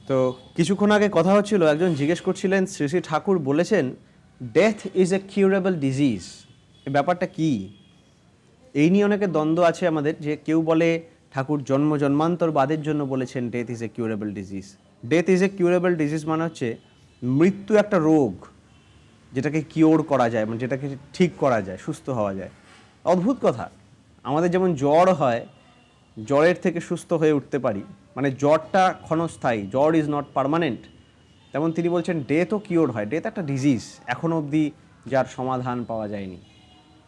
তো কিছুক্ষণ আগে কথা হচ্ছিল, একজন জিজ্ঞেস করছিলেন শ্রী শ্রী ঠাকুর বলেছেন death is a curable disease. এই ব্যাপারটা কি? এই নিয়ে অনেকে দ্বন্দ্ব আছে আমাদের, যে কেউ বলে ঠাকুর জন্ম জন্মান্তর বাদের জন্য বলেছেন death is a curable disease. Death is a curable disease মানে হচ্ছে মৃত্যু একটা রোগ যেটাকে কিওর করা যায়, মানে যেটাকে ঠিক করা যায়, সুস্থ হওয়া যায়। অদ্ভুত কথা, আমাদের যেমন জ্বর হয়, জ্বরের থেকে সুস্থ হয়ে উঠতে পারি, মানে জ্বরটা ক্ষণস্থায়ী, জ্বর ইজ নট পার্মানেন্ট। তেমন তিনি বলছেন ডেথও কিওর হয়। ডেথ একটা ডিজিজ, এখনও অবধি যার সমাধান পাওয়া যায়নি।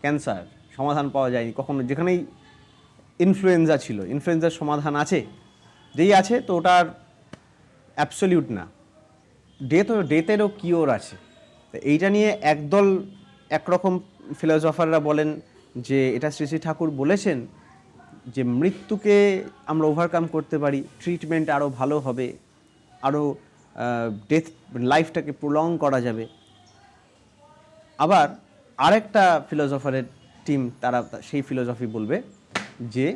ক্যান্সার সমাধান পাওয়া যায়নি কখনো, যেখানেই ইনফ্লুয়েঞ্জা ছিল, ইনফ্লুয়েঞ্জার সমাধান আছে, যেই আছে তো ওটার অ্যাবসলিউট না। ডেথেরও কিওর আছে। তো এইটা নিয়ে একদল একরকম ফিলোসফাররা বলেন যে এটা শ্রী শ্রী ঠাকুর বলেছেন যে মৃত্যুকে আমরা ওভারকাম করতে পারি, ট্রিটমেন্ট আরও ভালো হবে, আরও লাইফটাকে প্রলং করা যাবে। আবার আরেকটা ফিলোসফারের টিম তারা সেই ফিলোসফি বলবে যে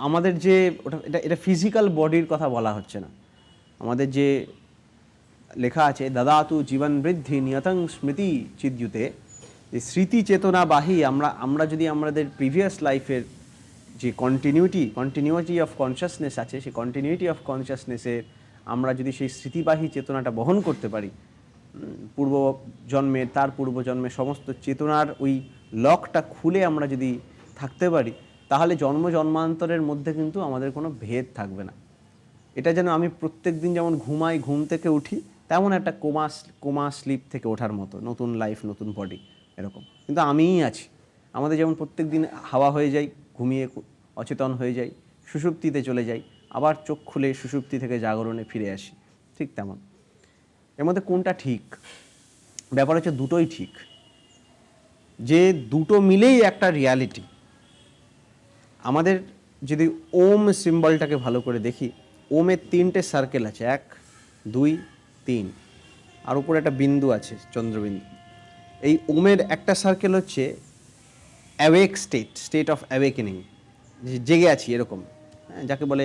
আমাদের যে ওটা এটা ফিজিক্যাল বডির কথা বলা হচ্ছে না। আমাদের যে লেখা আছে দাদাতু জীবন বৃদ্ধি নিয়তং স্মৃতি চিদ্যুতে, যে স্মৃতি চেতনাবাহী আমরা যদি আমাদের প্রিভিয়াস লাইফের যে কন্টিনিউটি অফ কনসিয়াসনেস আছে, সেই কন্টিনিউটি অফ কনসিয়াসনেসের আমরা যদি সেই স্মৃতিবাহী চেতনাটা বহন করতে পারি, পূর্বজন্মের তার পূর্বজন্মের সমস্ত চেতনার ওই লকটা খুলে আমরা যদি থাকতে পারি, তাহলে জন্ম জন্মান্তরের মধ্যে কিন্তু আমাদের কোনো ভেদ থাকবে না। এটা যেন আমি প্রত্যেক দিন যেমন ঘুমাই, ঘুম থেকে উঠি, তেমন একটা কোমা স্লিপ থেকে ওঠার মতো, নতুন লাইফ নতুন বডি এরকম। কিন্তু আমিই আছি। আমাদের যেমন প্রত্যেক দিন হাওয়া হয়ে যাই, ঘুমিয়ে অচেতন হয়ে যাই, সুষুপ্তিতে চলে যাই, আবার চোখ খুলে সুষুপ্তি থেকে জাগরণে ফিরে আসি, ঠিক তেমন। এর মধ্যে কোনটা ঠিক? ব্যাপার হচ্ছে দুটোই ঠিক, যে দুটো মিলেই একটা রিয়ালিটি। আমাদের যদি ওম সিম্বলটাকে ভালো করে দেখি, ওমের 3টে সার্কেল আছে, 1 2 3, আর উপরে একটা বিন্দু আছে, চন্দ্রবিন্দু। এই ওমের একটা সার্কেল হচ্ছে অ্যাওয়েক স্টেট অফ অ্যাওয়েকেনিং, জেগে আছি এরকম, যাকে বলে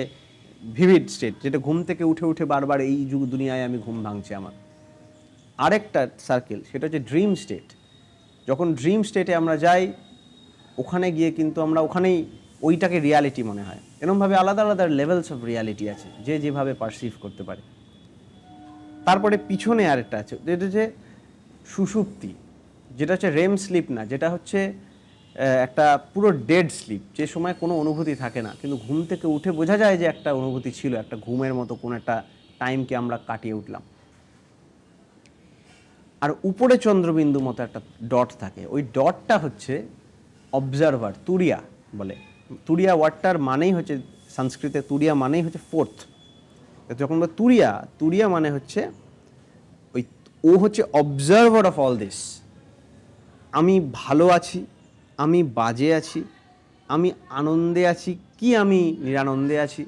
ভিভিড স্টেট, যেটা ঘুম থেকে উঠে উঠে বারবার এই যুগ দুনিয়ায় আমি ঘুম ভাঙছে আমার। আরেকটা সার্কেল, সেটা হচ্ছে ড্রিম স্টেট। যখন ড্রিম স্টেটে আমরা যাই, ওখানে গিয়ে কিন্তু আমরা ওখানেই ওইটাকে রিয়ালিটি মনে হয়। এরকমভাবে আলাদা আলাদা লেভেলস অফ রিয়ালিটি আছে, যে যেভাবে পারসিভ করতে পারে। তারপরে পিছনে আরেকটা আছে, যেটা হচ্ছে সুষুপ্তি, যেটা হচ্ছে রেম স্লিপ না, যেটা হচ্ছে একটা পুরো ডেড স্লিপ, যে সময় কোনো অনুভূতি থাকে না, কিন্তু ঘুম থেকে উঠে বোঝা যায় যে একটা অনুভূতি ছিল, একটা ঘুমের মতো কোনো একটা টাইমকে আমরা কাটিয়ে উঠলাম। আর উপরে চন্দ্রবিন্দু মতো একটা ডট থাকে, ওই ডটটা হচ্ছে অবজারভার, তুরিয়া বলে। তুরিয়া ওয়ার্ডটার মানেই হচ্ছে, সংস্কৃতে তুরিয়া মানেই হচ্ছে ফোর্থ। যখন আমরা তুরিয়া মানে হচ্ছে ওই, ও হচ্ছে অবজারভার অফ অল দিস। আমি ভালো আছি, আমি বাজে আছি, আমি আনন্দে আছি কি আমি নিরানন্দে আছি,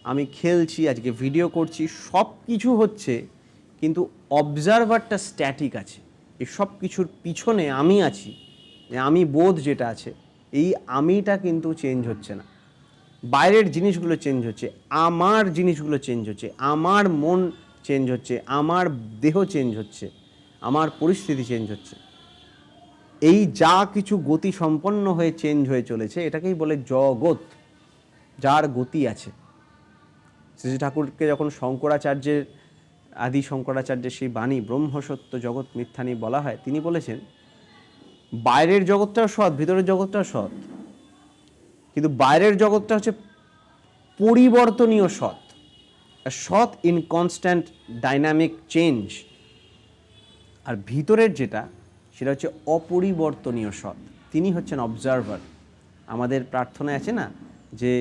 আমি খেলছি, আজকে ভিডিও করছি, সব কিছু হচ্ছে, কিন্তু অবজারভারটা স্ট্যাটিক আছে। এই সব কিছুর পিছনে আমি আছি, আমি বোধ যেটা আছে, এই আমিটা কিন্তু চেঞ্জ হচ্ছে না। বাইরের জিনিসগুলো চেঞ্জ হচ্ছে, আমার জিনিসগুলো চেঞ্জ হচ্ছে, আমার মন চেঞ্জ হচ্ছে, আমার দেহ চেঞ্জ হচ্ছে, আমার পরিস্থিতি চেঞ্জ হচ্ছে। এই যা কিছু গতি সম্পন্ন হয়ে চেঞ্জ হয়ে চলেছে, এটাকেই বলে জগৎ, যার গতি আছে। শ্রী ঠাকুরকে যখন শঙ্করাচার্যের, আদি শঙ্করাচার্যের সেই বাণী ব্রহ্মসত্য জগৎ মিথ্যানি বলা হয়, তিনি বলেছেন বাইরের জগৎটাও সৎ, ভিতরের জগৎটাও সৎ, কিন্তু বাইরের জগৎটা হচ্ছে পরিবর্তনীয় সৎ, সৎ ইন কনস্ট্যান্ট ডাইনামিক চেঞ্জ। আর ভিতরের যেটা, সেটা হচ্ছে অপরিবর্তনীয় সৎ, তিনি হচ্ছেন অবজারভার। আমাদের প্রার্থনায় আছে না যে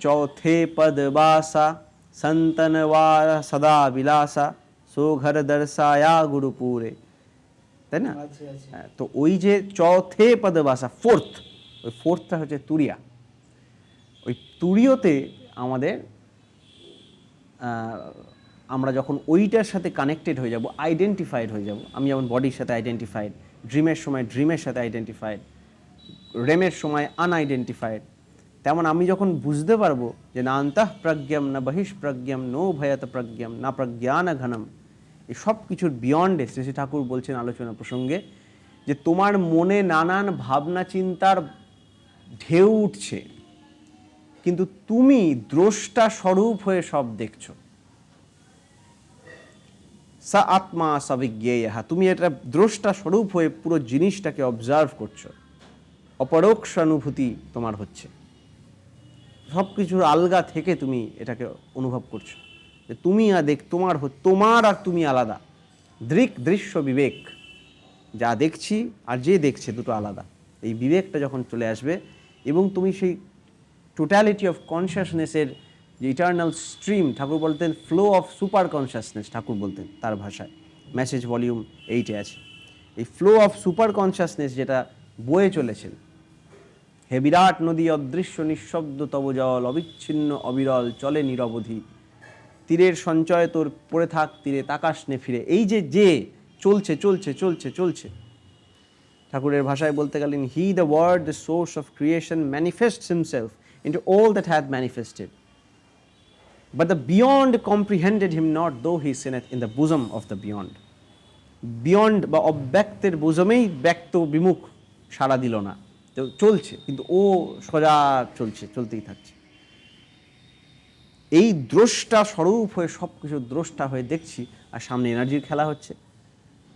চৌথে পদ বাসা সন্তনওয়া সদা বিলাসা সোঘর দর্শায়া গুরুপুরে, তাই না? তো ওই যে চৌথে পদ বাসা, ওই ফোর্থটা হচ্ছে তুরিয়া। ওই তুরিয়তে আমাদের, আমরা যখন ওইটার সাথে কানেক্টেড হয়ে যাব, আইডেন্টিফাইড হয়ে যাব, আমি যেমন বডির সাথে আইডেন্টিফাইড, ড্রিমের সময় ড্রিমের সাথে আইডেন্টিফাইড, রেমের সময় আনআইডেন্টিফাইড, তেমন আমি যখন বুঝতে পারবো যে না অন্তঃ প্রজ্ঞম না বহিষ্প্রজ্ঞম নো ভয়ত প্রজ্ঞম না প্রজ্ঞান ঘনম, এই সব কিছুর বিয়ন্ডে শ্রী শ্রী ঠাকুর বলছেন আলোচনা প্রসঙ্গে যে তোমার মনে নানান ভাবনা চিন্তার ঢেউ উঠছে, কিন্তু তুমি দ্রষ্টা স্বরূপ হয়ে সব দেখছো। সা আত্মা সবিজ্ঞেয়, তুমি এটা দ্রষ্টা স্বরূপ হয়ে পুরো জিনিসটাকে অবজার্ভ করছো, অপরোক্ষ অনুভূতি তোমার হচ্ছে, সব কিছুর আলগা থেকে তুমি এটাকে অনুভব করছো যে তুমি আর তোমার আর তুমি আলাদা। দৃশ্য বিবেক, যা দেখছি আর যে দেখছে দুটো আলাদা, এই বিবেকটা যখন চলে আসবে এবং তুমি সেই টোটালিটি অফ কনসিয়াসনেসের যে ইটার্নাল স্ট্রিম, ঠাকুর বলতেন ফ্লো অফ সুপার কনসিয়াসনেস, ঠাকুর বলতেন তার ভাষায়, মেসেজ ভলিউম 8-এ আছে, এই ফ্লো অফ সুপার কনসিয়াসনেস যেটা বয়ে চলেছেন, হে বিরাট নদী অদৃশ্য নিঃশব্দ তব জল, অবিচ্ছিন্ন অবিরল চলে নিরবধি, তীরের সঞ্চয় তোর পড়ে থাক তীরে তাকাস নে ফিরে, এই যে যে চলছে চলছে চলছে চলছে, ঠাকুরের ভাষায় বলতে গেলেন he the word the source of creation manifests himself into all that hath manifested, but the beyond comprehended him not, though he sinneth in the bosom of the beyond. Beyond বা অব্যক্তের বোঝমেই ব্যক্ত বিমুখ সাড়া দিল না, তো চলছে কিন্তু ও সজা চলছে, চলতেই থাকছে। এই দ্রষ্টা স্বরূপ হয়ে সব কিছু দ্রষ্টা হয়ে দেখছি, আর সামনে এনার্জির খেলা হচ্ছে,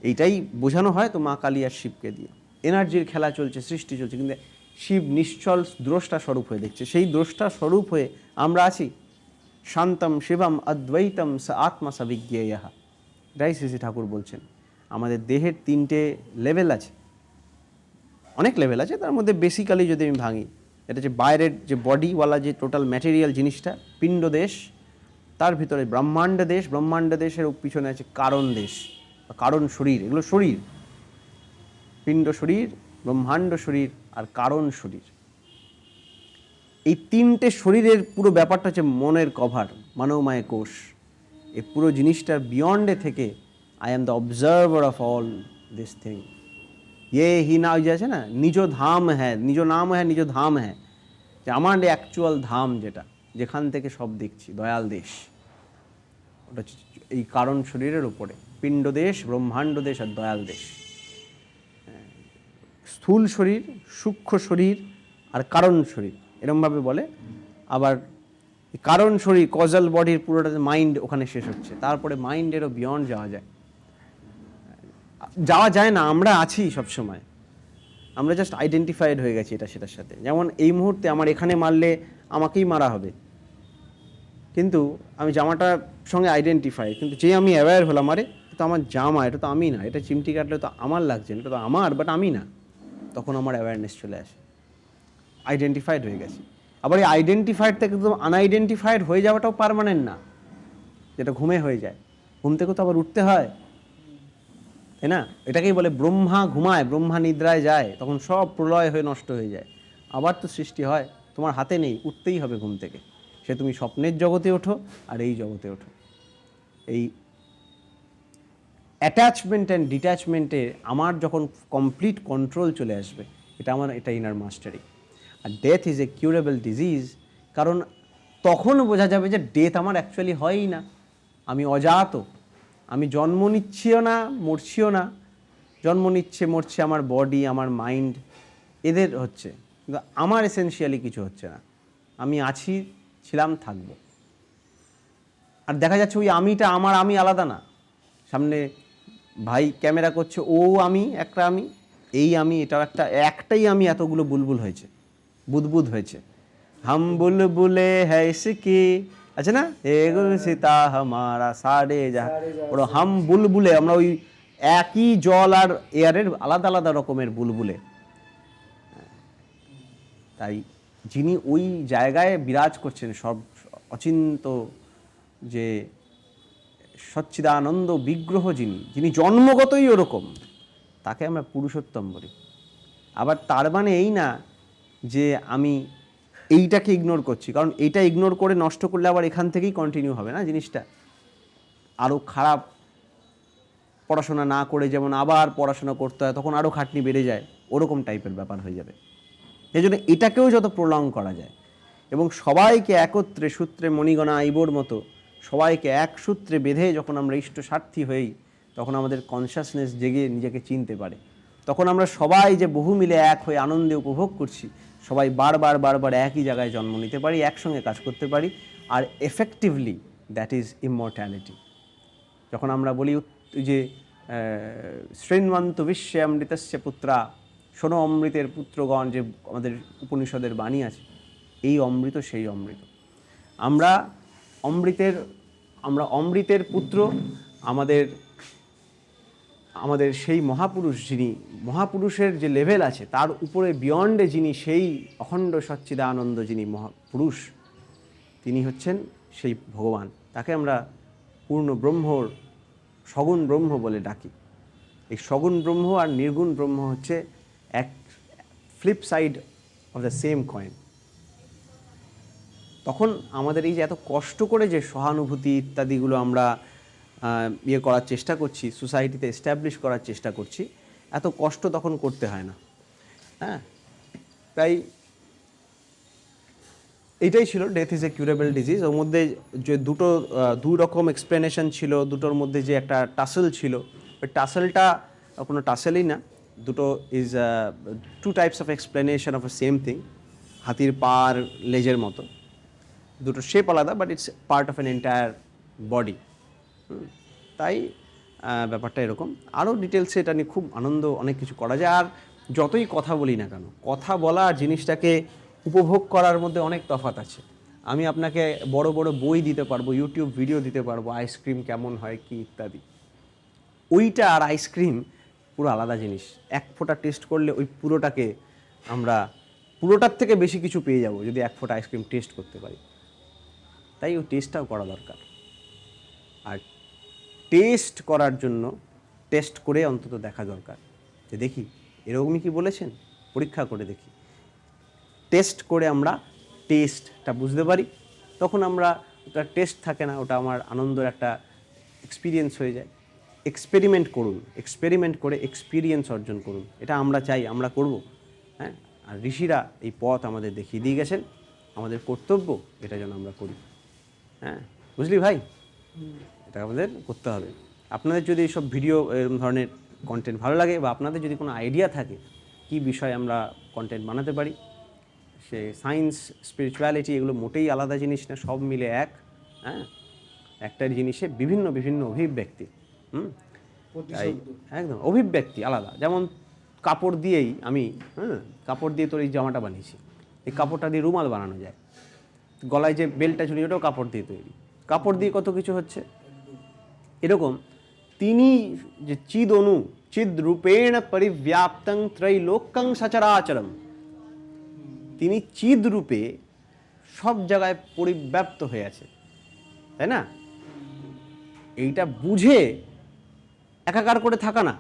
এইটাই বোঝানো হয় তো মা কালী আর শিবকে দিয়ে, এনার্জির খেলা চলছে, সৃষ্টি চলছে, কিন্তু শিব নিশ্চল দ্রষ্টা স্বরূপ হয়ে দেখছে, সেই দ্রষ্টা স্বরূপ হয়ে আমরা আছি। শান্তম শিবম অদ্বৈতম স আত্মা স বিজ্ঞেয়, এটাই শ্রী শ্রী ঠাকুর বলছেন। আমাদের দেহের 3টে লেভেল আছে, অনেক লেভেল আছে, তার মধ্যে বেসিক্যালি যদি আমি ভাঙি, এটা হচ্ছে বাইরের যে বডিওয়ালা যে টোটাল ম্যাটেরিয়াল জিনিসটা, পিণ্ড দেশ, তার ভিতরে ব্রহ্মাণ্ড দেশ, ব্রহ্মাণ্ড দেশের পিছনে আছে কারণ দেশ বা কারণ শরীর, এগুলো শরীর, পিণ্ড শরীর, ব্রহ্মাণ্ড শরীর আর কারণ শরীর। এই 3টে শরীরের পুরো ব্যাপারটা হচ্ছে মনের কভার, মানবময় কোষ। এই পুরো জিনিসটার বিয়ন্ডে থেকে I am the observer of all this thing, ইয়ে হি না যে আছে না, নিজ ধাম হ্যাঁ, নিজ নাম হ্যাঁ, নিজ ধাম হ্যাঁ, যে আমার অ্যাকচুয়াল ধাম যেটা, যেখান থেকে সব দেখছি, দয়াল দেশ, ওটা এই কারণ শরীরের উপরে, পিণ্ড দেশ, ব্রহ্মাণ্ড দেশ আর দয়াল দেশ। স্থূল শরীর, সূক্ষ্ম শরীর আর কারণ শরীর এরমভাবে বলে। আবার কারণ শরীর কজাল বডির পুরোটা মাইন্ড ওখানে শেষ হচ্ছে, তারপরে মাইন্ডেরও বিয়ন্ড যাওয়া যায় না, আমরা আছি সবসময়, আমরা জাস্ট আইডেন্টিফাইড হয়ে গেছি এটা সেটার সাথে। যেমন এই মুহূর্তে আমার এখানে মারলে আমাকেই মারা হবে, কিন্তু আমি জামাটার সঙ্গে আইডেন্টিফাই, কিন্তু যে আমি অ্যাওয়্যার হলাম আরে এটা তো আমার জামা, এটা তো আমি না, এটা চিমটি কাটলে তো আমার লাগছে, এটা তো আমার, বাট আমি না, তখন আমার অ্যাওয়ারনেস চলে আসে, আইডেন্টিফাইড হয়ে গেছি। আবার এই আইডেন্টিফাইড থেকে তো আনআইডেন্টিফাইড হয়ে যাওয়াটাও পার্মানেন্ট না, যেটা ঘুমে হয়ে যায়, ঘুম থেকেও তো আবার উঠতে হয়, তাই না? এটাকেই বলে ব্রহ্মা ঘুমায়, ব্রহ্মা নিদ্রায় যায়, তখন সব প্রলয় হয়ে নষ্ট হয়ে যায়, আবার তো সৃষ্টি হয়, তোমার হাতে নেই, উঠতেই হবে ঘুম থেকে, সে তুমি স্বপ্নের জগতে ওঠো আর এই জগতে ওঠো। এই অ্যাটাচমেন্ট অ্যান্ড ডিট্যাচমেন্টে আমার যখন কমপ্লিট কন্ট্রোল চলে আসবে, এটা ইনার মাস্টারি। আর death is a curable disease, কারণ তখন বোঝা যাবে যে ডেথ আমার অ্যাকচুয়ালি হয়ই না, আমি অজাত, আমি জন্ম নিচ্ছিও না, মরছিও না, জন্ম নিচ্ছে মরছে আমার বডি, আমার মাইন্ড, এদের হচ্ছে, কিন্তু আমার এসেনশিয়ালি কিছু হচ্ছে না, আমি আছি, ছিলাম, থাকবো। আর দেখা যাচ্ছে ওই আমিটা আমার, আমি আলাদা না, সামনে ভাই ক্যামেরা করছে, ও আমি একটা, আমি এই আমি, এটাও একটাই আমি, এতগুলো বুলবুল হয়েছে, বুদবুদ হয়েছে, হাম বুলবুলে হ্যাঁ ইসকি আছে না, এগুলো সীতা হামারা সাড়ে যা, ওরা হাম বুলবুলে, আমরা ওই একই জল আর এয়ারের আলাদা আলাদা রকমের বুলবুলে। তাই যিনি ওই জায়গায় বিরাজ করছেন, সব অচিন্ত যে সচ্চিদানন্দ বিগ্রহ, যিনি জন্মগতই ওরকম, তাকে আমরা পুরুষোত্তম বলি। আবার তার মানে এই না যে আমি এইটাকে ইগনোর করছি, কারণ এইটা ইগনোর করে নষ্ট করলে আবার এখান থেকেই কন্টিনিউ হবে না জিনিসটা, আরও খারাপ, পড়াশোনা না করে যেমন আবার পড়াশোনা করতে হয়, তখন আরও খাটনি বেড়ে যায়, ওরকম টাইপের ব্যাপার হয়ে যাবে। সেই জন্য এটাকেও যত প্রলং করা যায়, এবং সবাইকে একত্রে সূত্রে মণিগণা আইবোর মতো সবাইকে এক সূত্রে বেঁধে যখন আমরা ইষ্ট স্বার্থী হই, তখন আমাদের কনসাসনেস জেগে নিজেকে চিনতে পারে। তখন আমরা সবাই যে বহু মিলে এক হয়ে আনন্দে উপভোগ করছি, সবাই বারবার একই জায়গায় জন্ম নিতে পারি, একসঙ্গে কাজ করতে পারি, আর এফেক্টিভলি দ্যাট ইজ ইমমর্ট্যালিটি। যখন আমরা বলি যে শৃণ্বন্তু বিশ্বে অমৃতস্য পুত্রা, শোনো অমৃতের পুত্রগণ, যে আমাদের উপনিষদের বাণী আছে, এই অমৃত সেই অমৃত। আমরা অমৃতের পুত্র। আমাদের সেই মহাপুরুষ, যিনি মহাপুরুষের যে লেভেল আছে তার উপরে বিয়ন্ডে যিনি সেই অখণ্ড সচ্চিদানন্দ, যিনি মহাপুরুষ, তিনি হচ্ছেন সেই ভগবান। তাকে আমরা পূর্ণ ব্রহ্মর সগুণ ব্রহ্ম বলে ডাকি। এই সগুণ ব্রহ্ম আর নির্গুণ ব্রহ্ম হচ্ছে এক flip side of the same coin. তখন আমাদের এই যে এত কষ্ট করে যে সহানুভূতি ইত্যাদিগুলো আমরা করার চেষ্টা করছি, সোসাইটিতে এস্টাবলিশ করার চেষ্টা করছি, এত কষ্ট তখন করতে হয় না। হ্যাঁ, তাই এইটাই ছিল death is a curable disease. ওর মধ্যে যে দুই রকম এক্সপ্লেনেশন ছিল, দুটোর মধ্যে যে একটা টাসেল ছিল, ওই টাসেলটা কোনো টাসেলই না, দুটো is two types of explanation of a same thing. হাতির পা আর লেজের মতো, দুটো শেপ আলাদা, but it's part of an entire body. তাই ব্যাপারটা এরকম। আরও ডিটেলসে এটা নিয়ে খুব অনেক কিছু করা যায়। আর যতই কথা বলি না কেন, কথা বলা আর জিনিসটাকে উপভোগ করার মধ্যে অনেক তফাৎ আছে। আমি আপনাকে বড় বড় বই দিতে পারবো, ইউটিউব ভিডিও দিতে পারবো, আইসক্রিম কেমন হয় কি ইত্যাদি। ওইটা আর আইসক্রিম পুরো আলাদা জিনিস। এক ফোঁটা টেস্ট করলে ওই পুরোটার থেকে বেশি কিছু পেয়ে যাব যদি এক ফোঁটা আইসক্রিম টেস্ট করতে পারি। তাই ওই টেস্টটাও করা দরকার। আর টেস্ট করার জন্য টেস্ট করে অন্তত দেখা দরকার, যে দেখি এরকমই কি বলেছেন, পরীক্ষা করে দেখি। টেস্ট করে আমরা টেস্টটা বুঝতে পারি, তখন ওটা টেস্ট থাকে না, ওটা আমার আনন্দের একটা এক্সপিরিয়েন্স হয়ে যায়। এক্সপেরিমেন্ট করুন, এক্সপেরিমেন্ট করে এক্সপিরিয়েন্স অর্জন করুন, এটা আমরা চাই, আমরা করব। হ্যাঁ, আর ঋষিরা এই পথ আমাদের দেখিয়ে দিয়ে গেছেন, আমাদের কর্তব্য এটা যেন আমরা করি। হ্যাঁ, বুঝলি ভাই, এটা আমাদের করতে হবে। আপনাদের যদি এইসব ভিডিও এরকম ধরনের কন্টেন্ট ভালো লাগে, বা আপনাদের যদি কোনো আইডিয়া থাকে কি বিষয়ে আমরা কন্টেন্ট বানাতে পারি, সে সায়েন্স, স্পিরিচুয়ালিটি, এগুলো মোটেই আলাদা জিনিস না, সব মিলে এক। হ্যাঁ, একটা জিনিসে বিভিন্ন অভিব্যক্তি। তাই একদম অভিব্যক্তি আলাদা। যেমন কাপড় দিয়েই কাপড় দিয়ে তোর এই জামাটা বানিয়েছি, এই কাপড়টা দিয়ে রুমাল বানানো যায়। গলায় যে বেল্টটা ঝুলি, ওটাও কাপড় দিয়ে তৈরি। কাপড় দিয়ে কত কিছু হচ্ছে। এরকম তিনি যে চিদ রূপেণ পরিব্যাপ্তং ত্রৈলোক্যং সচরাচরম, তিনি চিদ রূপে সব জায়গায় পরিব্যাপ্ত হয়ে আছে, তাই না? এইটা বুঝে একাকার করে থাকা না,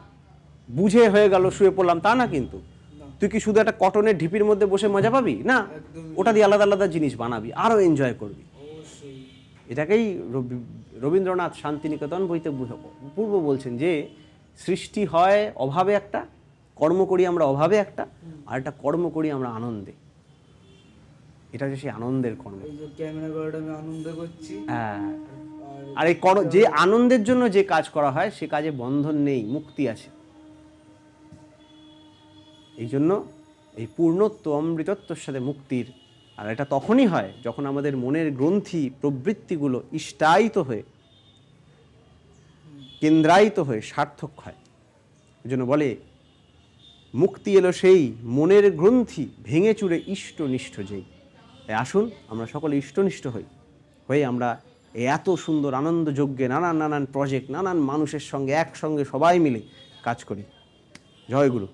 বুঝে হয়ে গেল শুয়ে পড়লাম তা না। কিন্তু তুই কি শুধু একটা কটনের ঢিপির মধ্যে বসে মজা পাবি না, ওটা দিয়ে আলাদা আলাদা জিনিস বানাবি, আরও এনজয় করবি। এটাকেই রবীন্দ্রনাথ শান্তিনিকেতন বইতে পূর্ব বলছেন, যে সৃষ্টি হয় অভাবে একটা, কর্ম করি আমরা অভাবে একটা, আর একটা কর্ম করি আমরা আনন্দে। এটা হচ্ছে সেই আনন্দের কর্ম। হ্যাঁ, আর এই যে আনন্দের জন্য যে কাজ করা হয়, সে কাজে বন্ধন নেই, মুক্তি আছে। এই জন্য এই পূর্ণত্ব, অমৃতত্বের সাথে মুক্তির, আর এটা তখনই হয় যখন আমাদের মনের গ্রন্থি প্রবৃত্তিগুলো ইষ্টায়িত হয়ে, কেন্দ্রায়িত হয়ে সার্থক হয়। এই জন্য বলে, মুক্তি এলো সেই মনের গ্রন্থি ভেঙে চুরে ইষ্টনিষ্ঠ যেই। তাই আসুন আমরা সকলে ইষ্টনিষ্ঠ হয়ে আমরা এত সুন্দর আনন্দ যজ্ঞে নানান প্রজেক্ট, নানান মানুষের সঙ্গে একসঙ্গে সবাই মিলে কাজ করি। জয় গুরু।